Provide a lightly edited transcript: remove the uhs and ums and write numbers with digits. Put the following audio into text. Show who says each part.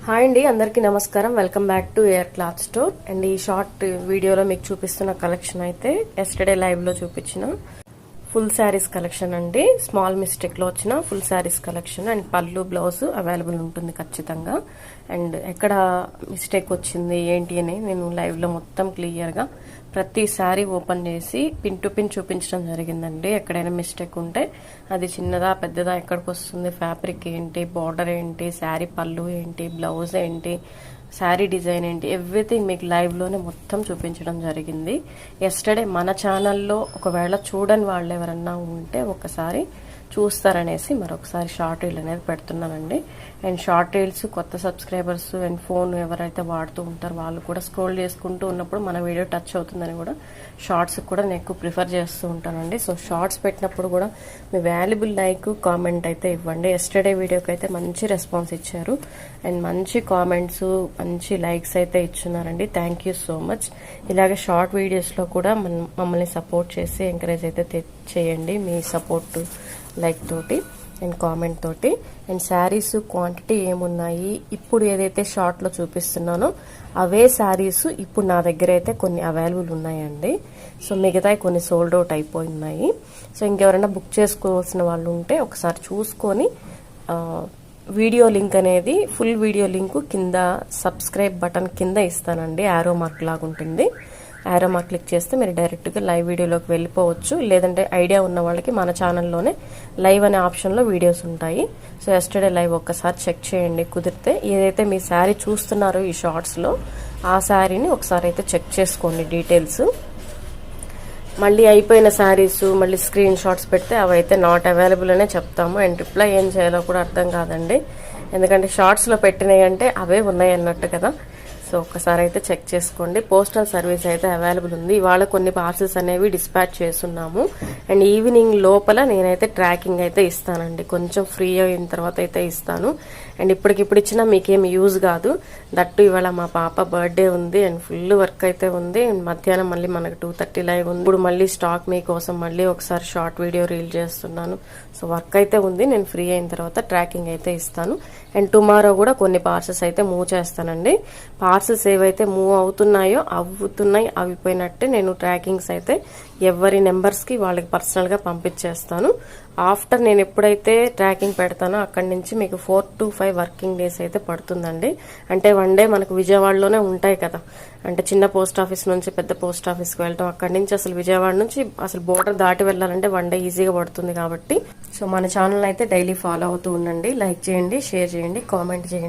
Speaker 1: Hi అండి, అందరికీ నమస్కారం. Welcome back to air cloth store. And ఈ షార్ట్ వీడియోలో మీకు చూపిస్తున్న కలెక్షన్ అయితే ఎస్టర్డే లైవ్ లో చూపించిన ఫుల్ శారీస్ కలెక్షన్ అండి. స్మాల్ మిస్టేక్ లో వచ్చిన ఫుల్ శారీస్ కలెక్షన్ అండ్ పళ్ళు బ్లౌజ్ అవైలబుల్ ఉంటుంది ఖచ్చితంగా. అండ్ ఎక్కడ మిస్టేక్ వచ్చింది ఏంటి అని నేను లైవ్ లో మొత్తం క్లియర్ గా ప్రతి శారీ ఓపెన్ చేసి పిన్ టు పిన్ చూపించడం జరిగిందండి. ఎక్కడైనా మిస్టేక్ ఉంటే అది చిన్నదా పెద్దదా, ఎక్కడికి వస్తుంది, ఫ్యాబ్రిక్ ఏంటి, బార్డర్ ఏంటి, శారీ పళ్ళు ఏంటి, బ్లౌజ్ ఏంటి, శారీ డిజైన్ ఏంటి, ఎవ్రీథింగ్ మీకు లైవ్ లోనే మొత్తం చూపించడం జరిగింది. ఎస్టర్డే మన ఛానల్లో ఒకవేళ చూడని వాళ్ళు ఎవరన్నా ఉంటే ఒకసారి చూస్తారనేసి మరొకసారి షార్ట్ రీల్ అనేది పెడుతున్నానండి. అండ్ షార్ట్ రీల్స్ కొత్త సబ్స్క్రైబర్స్ అండ్ ఫోన్ ఎవరైతే వాడుతూ ఉంటారో వాళ్ళు కూడా స్క్రోల్ చేసుకుంటూ ఉన్నప్పుడు మన వీడియో టచ్ అవుతుందని కూడా షార్ట్స్ కూడా నేను ఎక్కువ ప్రిఫర్ చేస్తూ ఉంటానండి. సో షార్ట్స్ పెట్టినప్పుడు కూడా మీ వాల్యుబుల్ లైక్ కామెంట్ అయితే ఇవ్వండి. ఎస్టర్డే వీడియోకి అయితే మంచి రెస్పాన్స్ ఇచ్చారు అండ్ మంచి కామెంట్స్ మంచి లైక్స్ అయితే ఇచ్చున్నారండి. Thank you so much. ఇలాగే షార్ట్ వీడియోస్లో కూడా మమ్మల్ని సపోర్ట్ చేసి ఎంకరేజ్ అయితే చేయండి మీ సపోర్ట్ లైక్ తోటి అండ్ కామెంట్ తోటి. అండ్ శారీస్ క్వాంటిటీ ఏమున్నాయి, ఇప్పుడు ఏదైతే షార్ట్ లో చూపిస్తున్నానో అవే శారీస్ ఇప్పుడు నా దగ్గర అయితే కొన్ని అవైలబుల్ ఉన్నాయండి. సో మిగతా కొన్ని సోల్డ్ అవుట్ అయిపోయి ఉన్నాయి. సో ఇంకెవరైనా బుక్ చేసుకోవాల్సిన వాళ్ళు ఉంటే ఒకసారి చూసుకొని వీడియో లింక్ అనేది ఫుల్ వీడియో లింక్ కింద సబ్స్క్రైబ్ బటన్ కింద ఇస్తానండి. యారో మార్క్ లాగా ఉంటుంది. యారో మార్క్ క్లిక్ చేస్తే మీరు డైరెక్ట్గా లైవ్ వీడియోలోకి వెళ్ళిపోవచ్చు. లేదంటే ఐడియా ఉన్న వాళ్ళకి మన ఛానల్లోనే లైవ్ అనే ఆప్షన్లో వీడియోస్ ఉంటాయి. సో ఎస్టర్డే లైవ్ ఒక్కసారి చెక్ చేయండి. కుదిరితే ఏదైతే మీ శారీ చూస్తున్నారో ఈ షార్ట్స్లో ఆ శారీని ఒకసారి అయితే చెక్ చేసుకోండి డీటెయిల్స్. మళ్ళీ అయిపోయిన శారీస్ మళ్ళీ స్క్రీన్ షాట్స్ పెడితే అవి అయితే నాట్ అవైలబుల్ అనే చెప్తాము. అండ్ రిప్లై ఏం చేయాలో కూడా అర్థం కాదండి. ఎందుకంటే షార్ట్స్లో పెట్టినాయి అంటే అవే ఉన్నాయి అన్నట్టు కదా. సో ఒక్కసారి అయితే చెక్ చేసుకోండి. పోస్టల్ సర్వీస్ అయితే అవైలబుల్ ఉంది. ఇవాళ కొన్ని పార్సల్స్ అనేవి డిస్పాచ్ చేస్తున్నాము. అండ్ ఈవినింగ్ లోపల నేనైతే ట్రాకింగ్ అయితే ఇస్తానండి. కొంచెం ఫ్రీ అయిన తర్వాత అయితే ఇస్తాను. అండ్ ఇప్పటికిప్పుడు ఇచ్చినా మీకేం యూజ్ కాదు. దట్టు ఇవాళ మా పాప బర్త్డే ఉంది అండ్ ఫుల్ వర్క్ అయితే ఉంది. అండ్ మధ్యాహ్నం మళ్ళీ మనకు 2:30 లైవ్ ఉంది. ఇప్పుడు మళ్ళీ స్టాక్ మీకోసం మళ్ళీ ఒకసారి షార్ట్ వీడియో రీల్ చేస్తున్నాను. సో వర్క్ అయితే ఉంది. నేను ఫ్రీ అయిన తర్వాత ట్రాకింగ్ అయితే ఇస్తాను. అండ్ టుమారో కూడా కొన్ని పార్సల్స్ అయితే మూవ్ చేస్తానండి. పార్సల్స్ ఏవైతే మూవ్ అవుతున్నాయో అవిపోయినట్టే నేను ట్రాకింగ్స్ అయితే ఎవరి నెంబర్స్కి వాళ్ళకి పర్సనల్గా పంపించేస్తాను. ఆఫ్టర్ నేను ఎప్పుడైతే ట్రాకింగ్ పెడతానో అక్కడి నుంచి మీకు 4 to 5 వర్కింగ్ డేస్ అయితే పడుతుందండి. అంటే వన్ డే మనకు విజయవాడలోనే ఉంటాయి కదా. అంటే చిన్న పోస్ట్ ఆఫీస్ నుంచి పెద్ద పోస్ట్ ఆఫీస్కి వెళ్ళటం, అక్కడి నుంచి అసలు విజయవాడ నుంచి అసలు బోర్డర్ దాటి వెళ్ళాలంటే వన్ డే ఈజీగా పడుతుంది కాబట్టి సో మన ఛానల్ అయితే డైలీ ఫాలో అవుతూ ఉండండి. లైక్ చేయండి, షేర్ చేయండి, కామెంట్ చేయండి.